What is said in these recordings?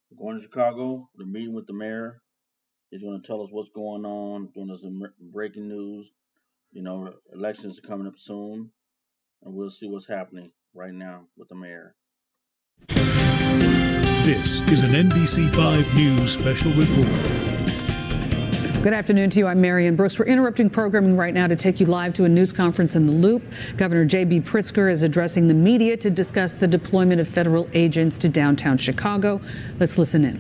We're going to Chicago. We're meeting with the mayor. He's going to tell us what's going on, doing some breaking news. Elections are coming up soon, and we'll see what's happening right now with the mayor. This is an NBC5 News special report. Good afternoon to you. I'm Marion Brooks. We're interrupting programming right now to take you live to a news conference in the Loop. Governor J.B. Pritzker is addressing the media to discuss the deployment of federal agents to downtown Chicago. Let's listen in.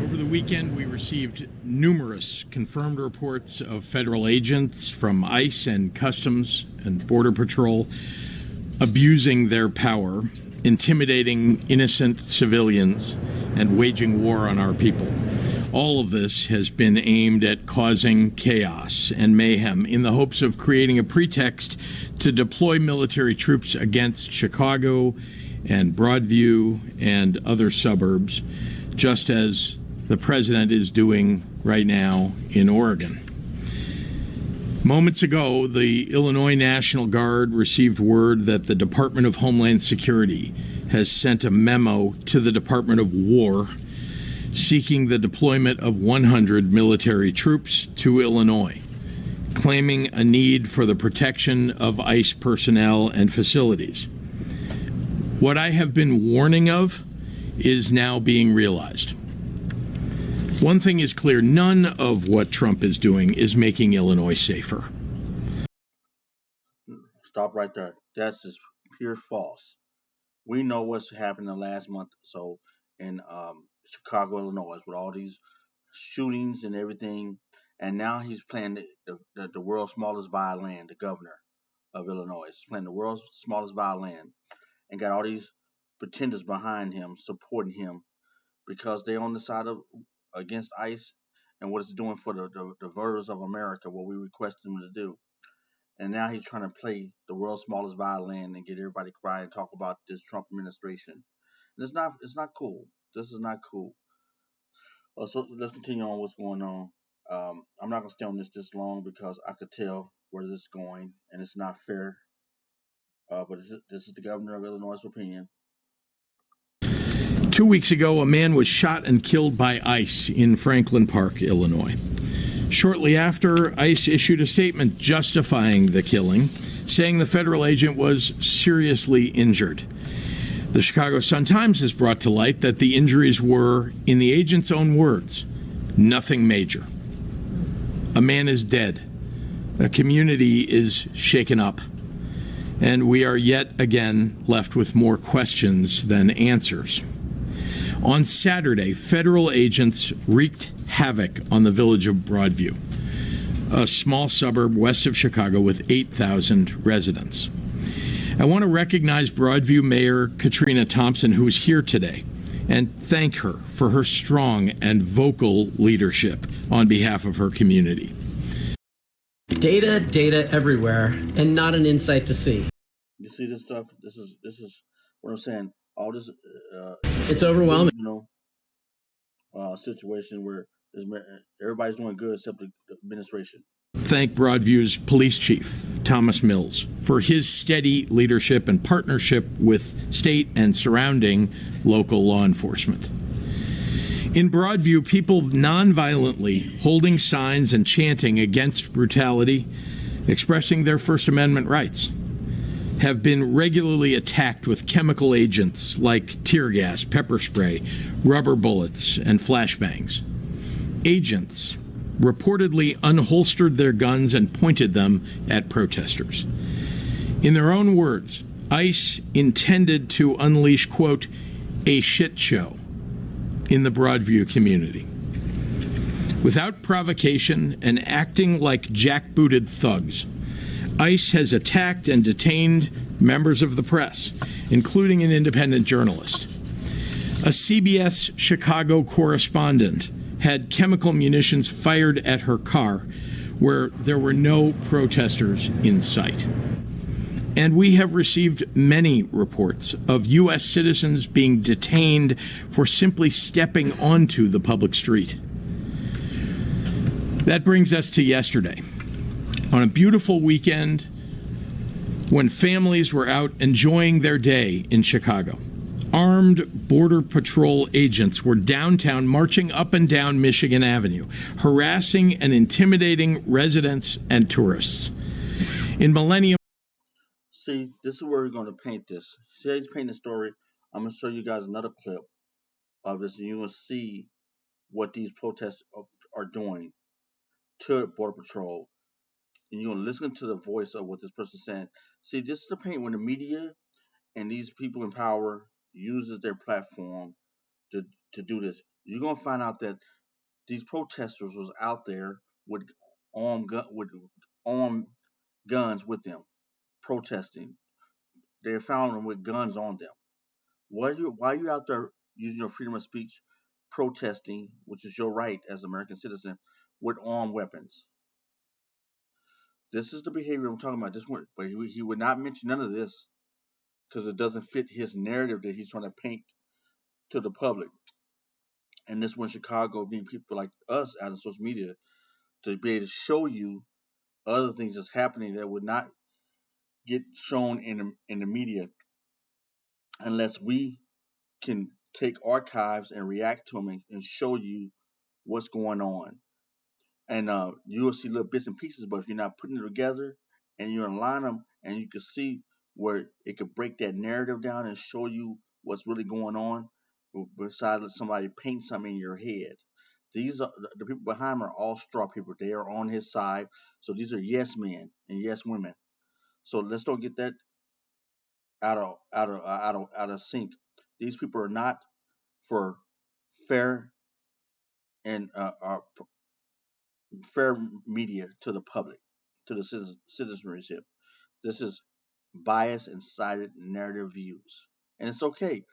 Over the weekend, we received numerous confirmed reports of federal agents from ICE and Customs and Border Patrol abusing their power, intimidating innocent civilians, and waging war on our people. All of this has been aimed at causing chaos and mayhem in the hopes of creating a pretext to deploy military troops against Chicago and Broadview and other suburbs, just as the president is doing right now in Oregon. Moments ago, the Illinois National Guard received word that the Department of Homeland Security has sent a memo to the Department of War seeking the deployment of 100 military troops to Illinois, claiming a need for the protection of ICE personnel and facilities. What I have been warning of is now being realized. One thing is clear, none of what Trump is doing is making Illinois safer. Stop right there. That's just pure false. We know what's happened in the last month or so in Chicago, Illinois, with all these shootings and everything. And now he's playing the world's smallest violin, the governor of Illinois. He's playing the world's smallest violin and got all these pretenders behind him, supporting him, because they're on the side of against ICE and what it's doing for the voters of America, what we request them to do. And now he's trying to play the world's smallest violin and get everybody to cry and talk about this Trump administration. And it's not cool. This is not cool. So let's continue on what's going on. I'm not going to stay on this long because I could tell where this is going, and it's not fair. But this is the governor of Illinois' opinion. 2 weeks ago, a man was shot and killed by ICE in Franklin Park, Illinois. Shortly after, ICE issued a statement justifying the killing, saying the federal agent was seriously injured. The Chicago Sun-Times has brought to light that the injuries were, in the agent's own words, nothing major. A man is dead. A community is shaken up. And we are yet again left with more questions than answers. On Saturday, federal agents wreaked havoc on the village of Broadview, a small suburb west of Chicago with 8,000 residents. I want to recognize Broadview Mayor Katrina Thompson, who is here today, and thank her for her strong and vocal leadership on behalf of her community. Data everywhere, and not an insight to see. You see this stuff? This is what I'm saying. All this, it's overwhelming. Situation where everybody's doing good except the administration. Thank Broadview's police chief, Thomas Mills, for his steady leadership and partnership with state and surrounding local law enforcement. In Broadview, people nonviolently holding signs and chanting against brutality, expressing their First Amendment rights, have been regularly attacked with chemical agents like tear gas, pepper spray, rubber bullets, and flashbangs. Agents reportedly unholstered their guns and pointed them at protesters. In their own words, ICE intended to unleash, quote, a shit show in the Broadview community. Without provocation and acting like jackbooted thugs, ICE has attacked and detained members of the press, including an independent journalist. A CBS Chicago correspondent had chemical munitions fired at her car where there were no protesters in sight. And we have received many reports of U.S. citizens being detained for simply stepping onto the public street. That brings us to yesterday. On a beautiful weekend, when families were out enjoying their day in Chicago. Armed Border Patrol agents were downtown marching up and down Michigan Avenue, harassing and intimidating residents and tourists. In Millennium. See, this is where we're going to paint this. See how he's painting the story? I'm going to show you guys another clip of this, and you're going to see what these protests are doing to Border Patrol. And you're going to listen to the voice of what this person's saying. See, this is the paint when the media and these people in power uses their platform to do this. You're going to find out that these protesters was out there with armed guns with them, protesting. They found them with guns on them. Why are you out there using your freedom of speech, protesting, which is your right as an American citizen, with armed weapons? This is the behavior I'm talking about. But he would not mention none of this because it doesn't fit his narrative that he's trying to paint to the public. And this one, Chicago, need people like us out of social media to be able to show you other things that's happening that would not get shown in the media unless we can take archives and react to them and show you what's going on. And you'll see little bits and pieces, but if you're not putting it together and you align them, and you can see where it could break that narrative down and show you what's really going on, besides let somebody paint something in your head. These are the people behind him are all straw people. They are on his side. So these are yes men and yes women. So let's don't get that out of sync. These people are not for fair and fair media to the public, to the citizenship. This is biased and sided narrative views, and it's okay.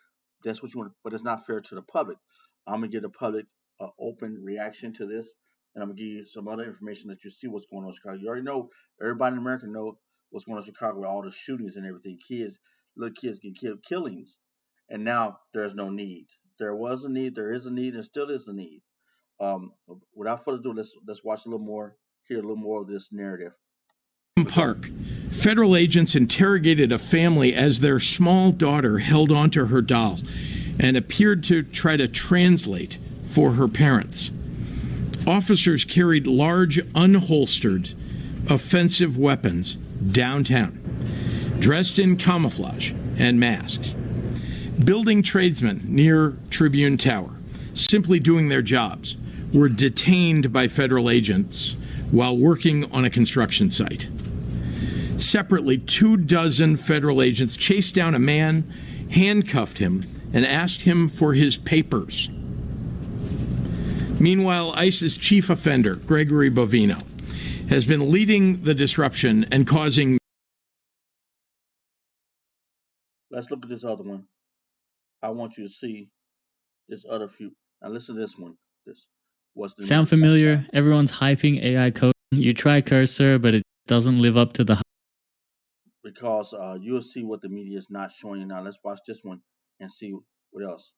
That's what you want, but it's not fair to the public. I'm gonna give the public an open reaction to this, and I'm gonna give you some other information that you see what's going on in Chicago. You already know, everybody in America know what's going on in Chicago with all the shootings and everything. Little kids get killed, killings, and now there's no need. There was a need, there is a need, and still is a need. Without further ado, let's watch a little more, hear a little more of this narrative. Park, federal agents interrogated a family as their small daughter held onto her doll and appeared to try to translate for her parents. Officers carried large, unholstered, offensive weapons downtown, dressed in camouflage and masks. Building tradesmen near Tribune Tower, simply doing their jobs, were detained by federal agents while working on a construction site. Separately, 24 federal agents chased down a man, handcuffed him, and asked him for his papers. Meanwhile, ICE's chief offender, Gregory Bovino, has been leading the disruption and causing. Let's look at this other one. I want you to see this other few. Now listen to this one. This was the sound familiar? Everyone's hyping AI code. You try Cursor, but it doesn't live up to the hype. Because you'll see what the media is not showing you now. Let's watch this one and see what else.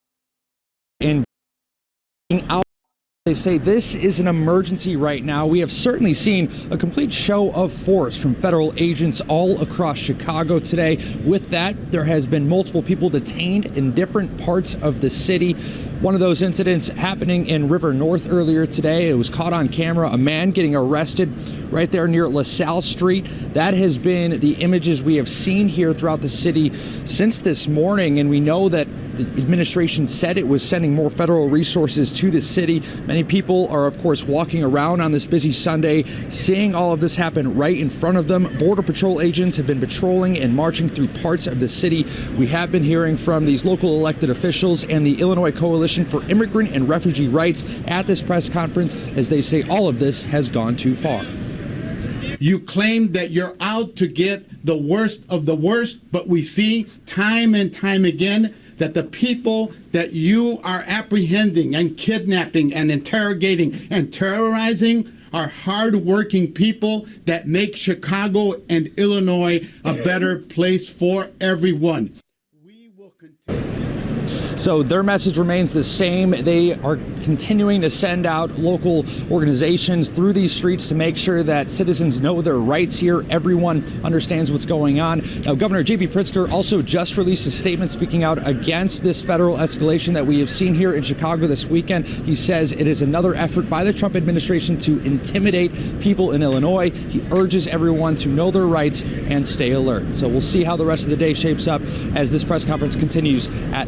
They say this is an emergency right now. We have certainly seen a complete show of force from federal agents all across Chicago today. With that, there has been multiple people detained in different parts of the city. One of those incidents happening in River North earlier today. It was caught on camera, a man getting arrested right there near LaSalle Street. That has been the images we have seen here throughout the city since this morning, and we know that the administration said it was sending more federal resources to the city. Many people are, of course, walking around on this busy Sunday, seeing all of this happen right in front of them. Border Patrol agents have been patrolling and marching through parts of the city. We have been hearing from these local elected officials and the Illinois Coalition for Immigrant and Refugee Rights at this press conference, as they say all of this has gone too far. You claim that you're out to get the worst of the worst, but we see time and time again that the people that you are apprehending and kidnapping and interrogating and terrorizing are hardworking people that make Chicago and Illinois a better place for everyone. We will continue. So their message remains the same. They are continuing to send out local organizations through these streets to make sure that citizens know their rights here. Everyone understands what's going on. Now, Governor J.B. Pritzker also just released a statement speaking out against this federal escalation that we have seen here in Chicago this weekend. He says it is another effort by the Trump administration to intimidate people in Illinois. He urges everyone to know their rights and stay alert. So we'll see how the rest of the day shapes up as this press conference continues at.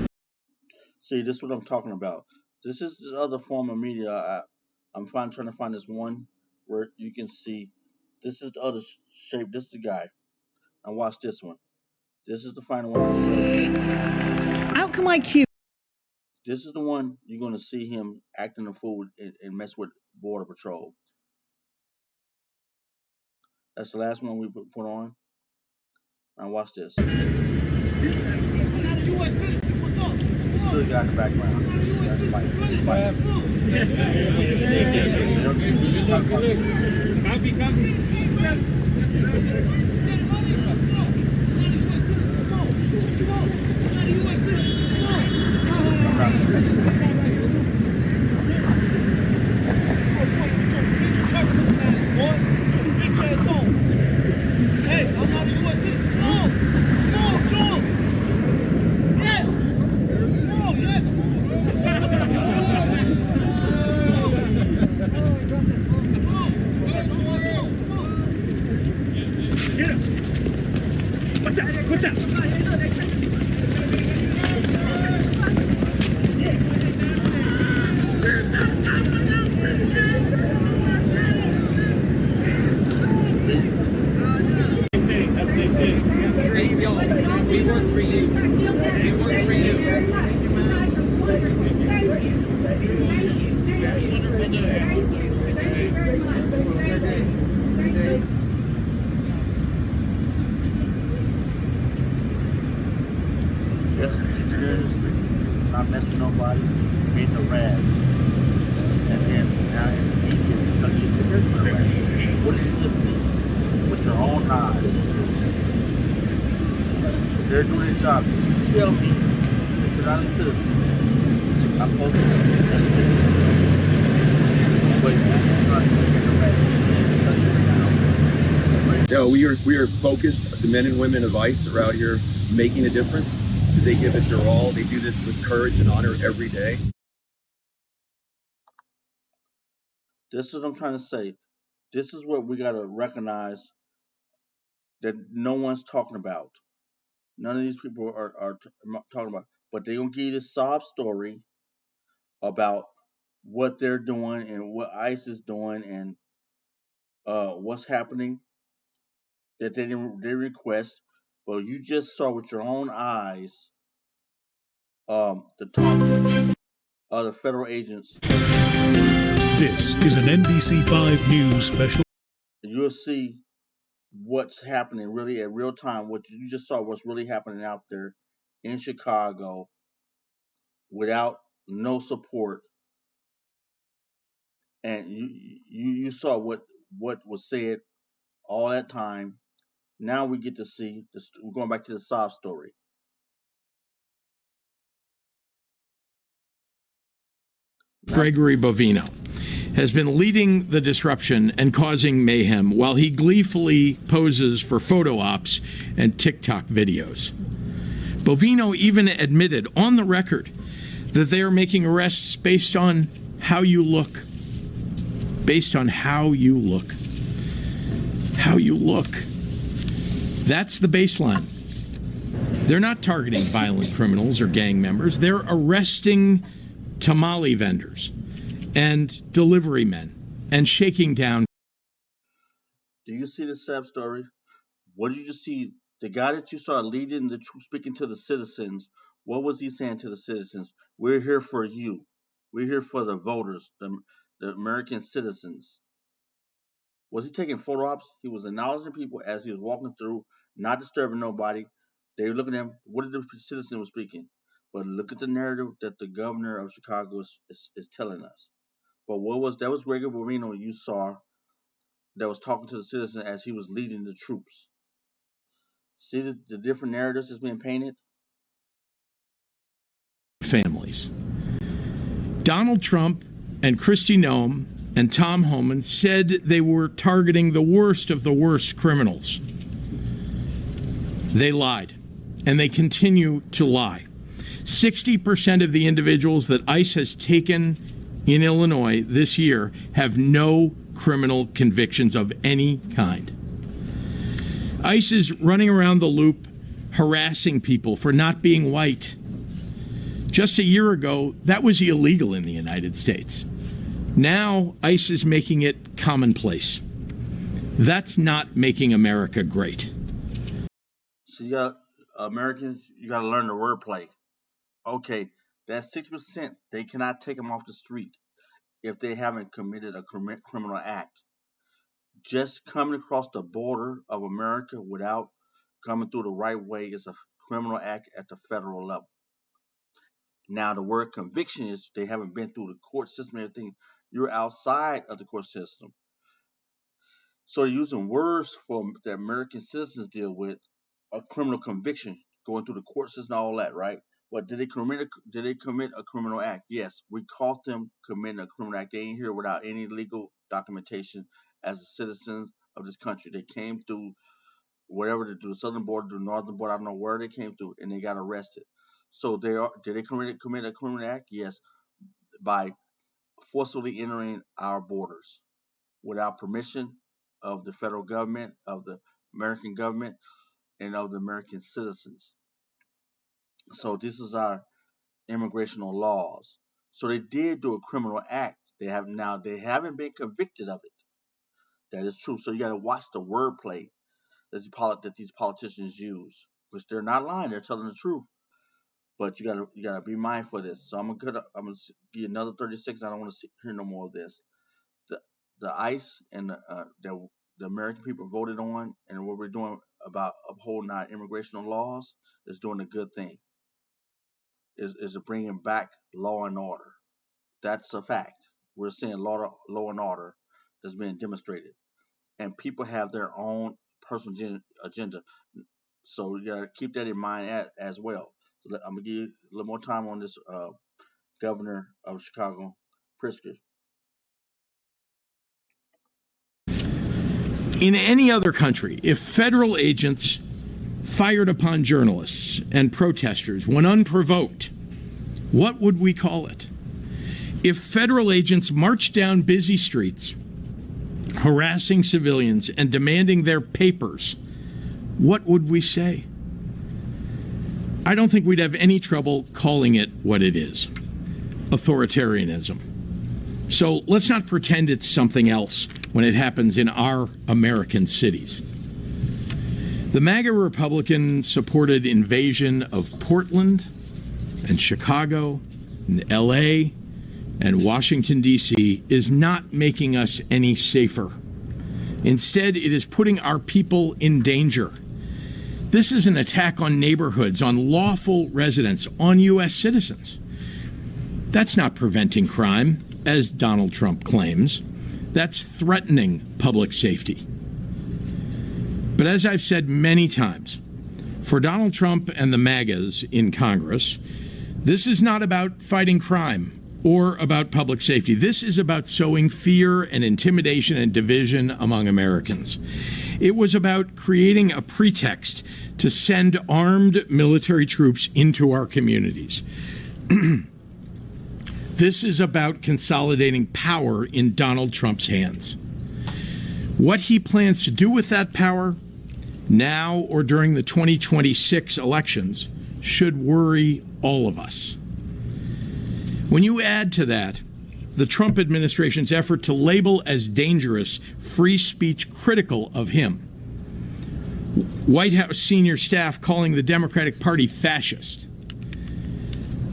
See, this is what I'm talking about. This is the other form of media. I'm trying to find this one where you can see. This is the other shape. This is the guy. Now watch this one. This is the final one. Out come IQ. This is the one you're going to see him acting a fool and mess with Border Patrol. That's the last one we put on. Now watch this. This is the guy in the background. That's Mike. Hey, I'm not a U.S. citizen. Come on, come on. Yes. Come on, yes. Get him. Watch out, watch out. We work for you. We work for you. Just seriously, not messing nobody, made the rad. And then now in the media, because you sit there for the rad. What did you just see? With your own eyes. They're doing their job. You tell me that you're not a citizen. I'm supposed to be No, we are focused. The men and women of ICE are out here making a difference. They give it their all. They do this with courage and honor every day. This is what I'm trying to say. This is what we got to recognize that no one's talking about. None of these people are talking about. But they're going to give you this sob story about what they're doing and what ICE is doing and what's happening that they request. But you just saw with your own eyes the talk of the federal agents. This is an NBC5 News special. You'll see what's happening really at real time. What you just saw, what's really happening out there in Chicago without no support. And you saw what was said all that time. Now we get to see this. We're going back to the sob story. Gregory Bovino has been leading the disruption and causing mayhem while he gleefully poses for photo ops and TikTok videos. Bovino even admitted on the record that they are making arrests based on how you look. Based on how you look. How you look. That's the baseline. They're not targeting violent criminals or gang members. They're arresting tamale vendors and delivery men and shaking down. Do you see the sad story? What did you just see? The guy that you saw leading the troops, speaking to the citizens, what was he saying to the citizens? We're here for you. We're here for the voters, the American citizens. Was he taking photo ops? He was acknowledging people as he was walking through, not disturbing nobody. They were looking at him. What did the citizen was speaking? But look at the narrative that the governor of Chicago is telling us. But that was Gregory Bovino you saw that was talking to the citizen as he was leading the troops. See the different narratives that's being painted? families. Donald Trump and Kristi Noem and Tom Homan said they were targeting the worst of the worst criminals. They lied, and they continue to lie. 60% of the individuals that ICE has taken in Illinois this year have no criminal convictions of any kind. ICE is running around the loop harassing people for not being white. Just a year ago, that was illegal in the United States. Now, ICE is making it commonplace. That's not making America great. So you got Americans, you got to learn the wordplay. Okay, that's 6%. They cannot take them off the street if they haven't committed a criminal act. Just coming across the border of America without coming through the right way is a criminal act at the federal level. Now, the word conviction is they haven't been through the court system and everything. You're outside of the court system. So you're using words for that American citizens deal with, a criminal conviction, going through the court system, all that, right? But did they commit a criminal act? Yes, we caught them committing a criminal act. They ain't here without any legal documentation as citizens of this country. They came through wherever to do the southern border, the northern border, I don't know where they came through, and they got arrested. So did they commit a criminal act? Yes, by forcibly entering our borders without permission of the federal government, of the American government, and of the American citizens. So this is our immigrational laws. So they did do a criminal act. They haven't been convicted of it. That is true. So you got to watch the wordplay that these politicians use, which they're not lying. They're telling the truth. But you gotta be mindful of this. So I'm gonna give you another 30 seconds. I don't want to hear no more of this. The ICE and the American people voted on, and what we're doing about upholding our immigrational laws is doing a good thing. Is bringing back law and order. That's a fact. We're seeing law and order that's being demonstrated, and people have their own personal agenda. So you gotta keep that in mind as well. So I'm gonna give you a little more time on this governor of Chicago, Pritzker. In any other country, if federal agents fired upon journalists and protesters when unprovoked, what would we call it? If federal agents marched down busy streets, harassing civilians and demanding their papers, what would we say? I don't think we'd have any trouble calling it what it is: authoritarianism. So let's not pretend it's something else when it happens in our American cities. The MAGA Republican-supported invasion of Portland and Chicago and LA and Washington, D.C. is not making us any safer. Instead, it is putting our people in danger. This is an attack on neighborhoods, on lawful residents, on U.S. citizens. That's not preventing crime, as Donald Trump claims. That's threatening public safety. But as I've said many times, for Donald Trump and the MAGAs in Congress, this is not about fighting crime or about public safety. This is about sowing fear and intimidation and division among Americans. It was about creating a pretext to send armed military troops into our communities. This is about consolidating power in Donald Trump's hands. What he plans to do with that power, now or during the 2026 elections, should worry all of us. When you add to that the Trump administration's effort to label as dangerous free speech critical of him, White House senior staff calling the Democratic Party fascist,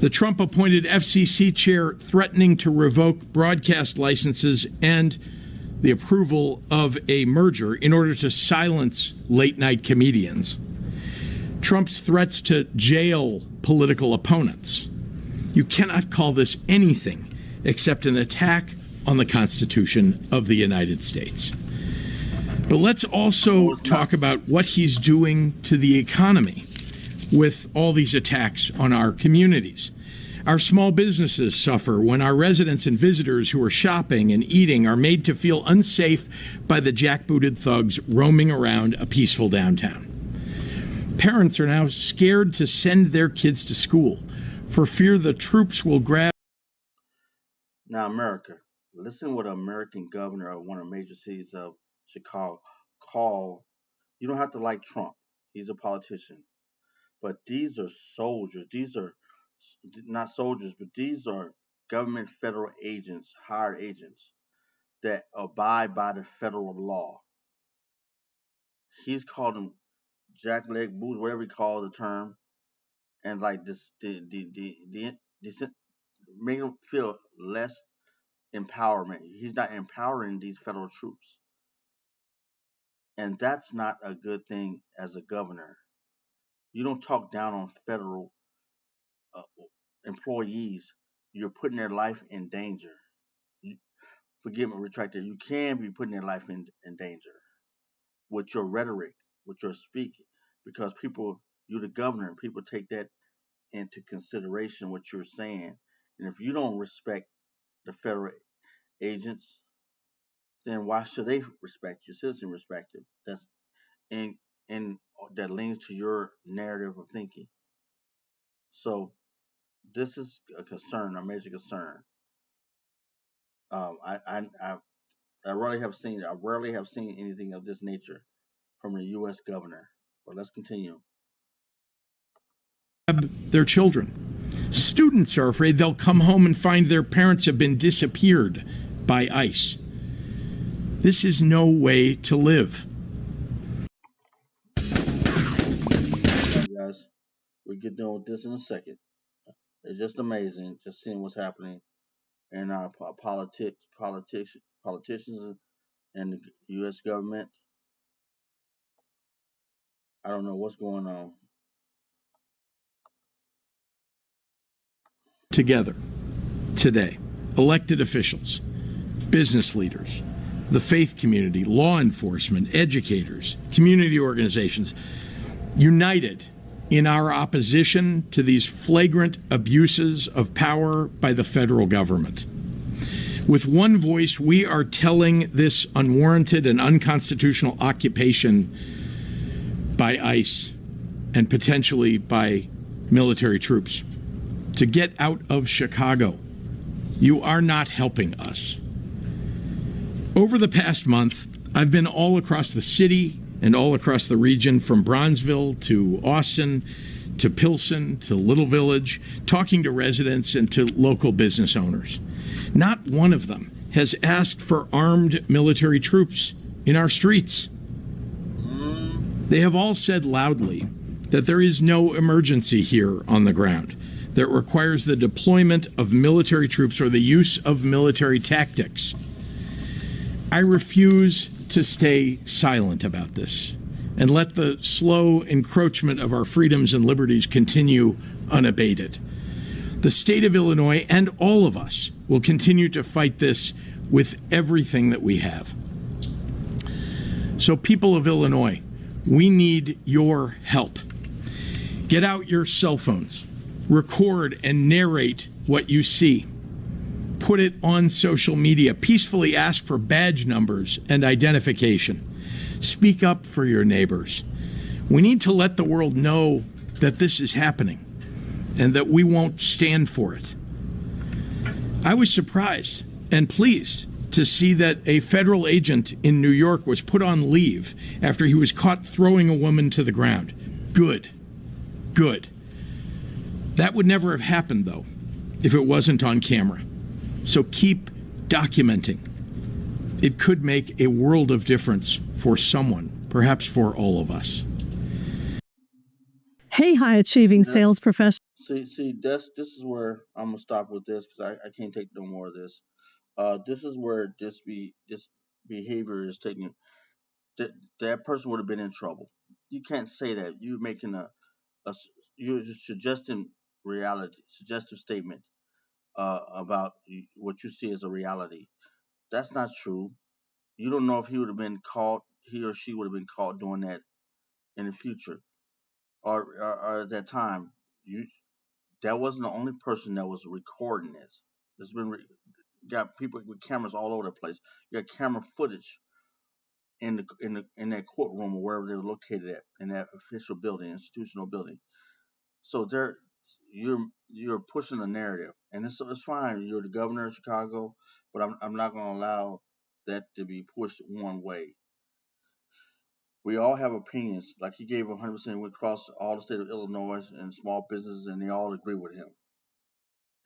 the Trump-appointed FCC chair threatening to revoke broadcast licenses and the approval of a merger in order to silence late-night comedians, Trump's threats to jail political opponents. You cannot call this anything except an attack on the Constitution of the United States. But let's also talk about what he's doing to the economy with all these attacks on our communities. Our small businesses suffer when our residents and visitors who are shopping and eating are made to feel unsafe by the jackbooted thugs roaming around a peaceful downtown. Parents are now scared to send their kids to school for fear the troops will grab. Now, America, listen what an American governor of one of the major cities of Chicago called. You don't have to like Trump. He's a politician. But these are soldiers. These are not soldiers, but these are government federal agents, hired agents that abide by the federal law. He's called them jackleg boots, whatever he calls the term, and like this, the make him feel less empowerment. He's not empowering these federal troops, and that's not a good thing as a governor. You don't talk down on federal uh, employees. You're putting their life in danger. You, forgive me, retract that. You can be putting their life in danger with your rhetoric, with your speaking, because people, you're the governor, and people take that into consideration what you're saying. And if you don't respect the federal agents, then why should they respect you? Citizens respect you. That's in in that leans to your narrative of thinking. So this is a concern, a major concern. Um, I, I I I rarely have seen anything of this nature from the U.S. governor. But let's continue. Their children. Students are afraid they'll come home and find their parents have been disappeared by ICE. This is no way to live. Guys, we get done with this in a second. It's just amazing just seeing what's happening in our politicians and the U.S. government. I don't know what's going on. Together, today, elected officials, business leaders, the faith community, law enforcement, educators, community organizations, united in our opposition to these flagrant abuses of power by the federal government. With one voice, we are telling this unwarranted and unconstitutional occupation by ICE and potentially by military troops to get out of Chicago. You are not helping us. Over the past month, I've been all across the city and all across the region, from Bronzeville to Austin to Pilsen to Little Village, talking to residents and to local business owners. Not one of them has asked for armed military troops in our streets. They have all said loudly that there is no emergency here on the ground that requires the deployment of military troops or the use of military tactics. I refuse to stay silent about this and let the slow encroachment of our freedoms and liberties continue unabated. The state of Illinois and all of us will continue to fight this with everything that we have. So, people of Illinois, we need your help. Get out your cell phones, record and narrate what you see. Put it on social media. Peacefully ask for badge numbers and identification. Speak up for your neighbors. We need to let the world know that this is happening and that we won't stand for it. I was surprised and pleased to see that a federal agent in New York was put on leave after he was caught throwing a woman to the ground. Good. Good. That would never have happened, though, if it wasn't on camera. So keep documenting. It could make a world of difference for someone, perhaps for all of us. Hey, high-achieving sales professional. See, this is where I'm gonna stop with this because I can't take no more of this. This is where this behavior is taking. That person would have been in trouble. You can't say that. You're making you're suggesting suggestive statement about what you see as a reality. That's not true. You don't know if he or she would have been caught doing that in the future, or at that time. that wasn't the only person that was recording this. There's been got people with cameras all over the place. You got camera footage in that courtroom or wherever they were located at in that official building, institutional building. So you're pushing a narrative, and it's fine. You're the governor of Chicago, but I'm not going to allow that to be pushed one way. We all have opinions. Like he gave 100% across all the state of Illinois and small businesses, and they all agree with him.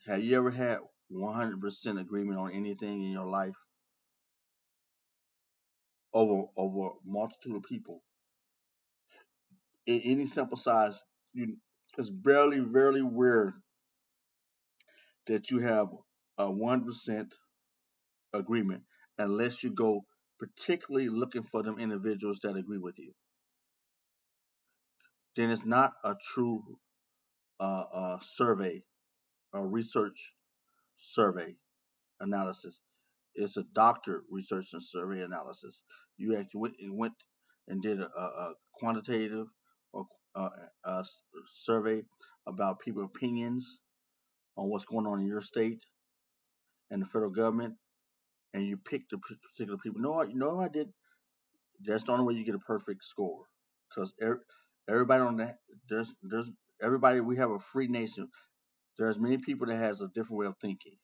Have you ever had 100% agreement on anything in your life over a multitude of people? In any sample size, it's very rare that you have a 1% agreement unless you go particularly looking for them individuals that agree with you. Then it's not a true survey, a research survey analysis. It's a doctor research and survey analysis. You actually went and did a quantitative or a survey about people's opinions on what's going on in your state and the federal government, and you pick the particular people. No, I did. That's the only way you get a perfect score, because everybody on that there's everybody. We have a free nation. There's many people that has a different way of thinking.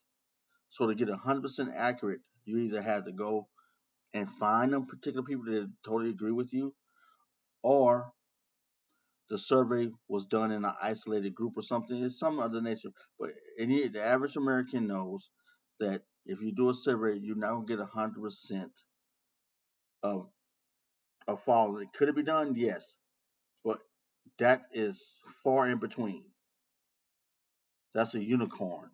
So to get 100% accurate, you either have to go and find them particular people that totally agree with you, or the survey was done in an isolated group or something. It's some other nature. But the average American knows that if you do a survey, you're not gonna get 100% of following. Could it be done? Yes, but that is far in between. That's a unicorn.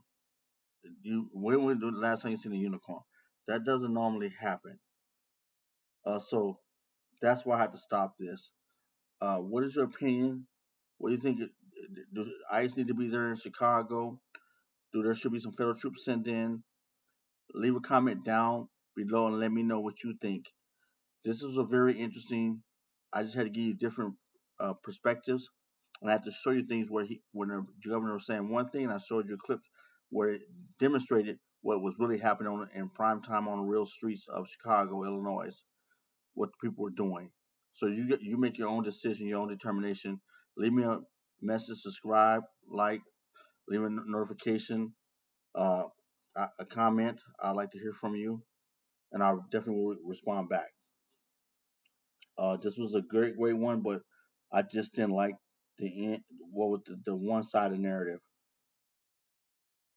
When was the last time you seen a unicorn? That doesn't normally happen. So that's why I had to stop this. What is your opinion? What do you think? Does ICE need to be there in Chicago? Do there should be some federal troops sent in? Leave a comment down below and let me know what you think. This was a very interesting. I just had to give you different perspectives, and I had to show you things where when the governor was saying one thing, and I showed you clips where it demonstrated what was really happening in prime time on the real streets of Chicago, Illinois, what people were doing. So you make your own decision, your own determination. Leave me a message, subscribe, like, leave a notification, uh, a comment. I'd like to hear from you, and I definitely will respond back. This was a great one, but I just didn't like the end. What with the one-sided narrative.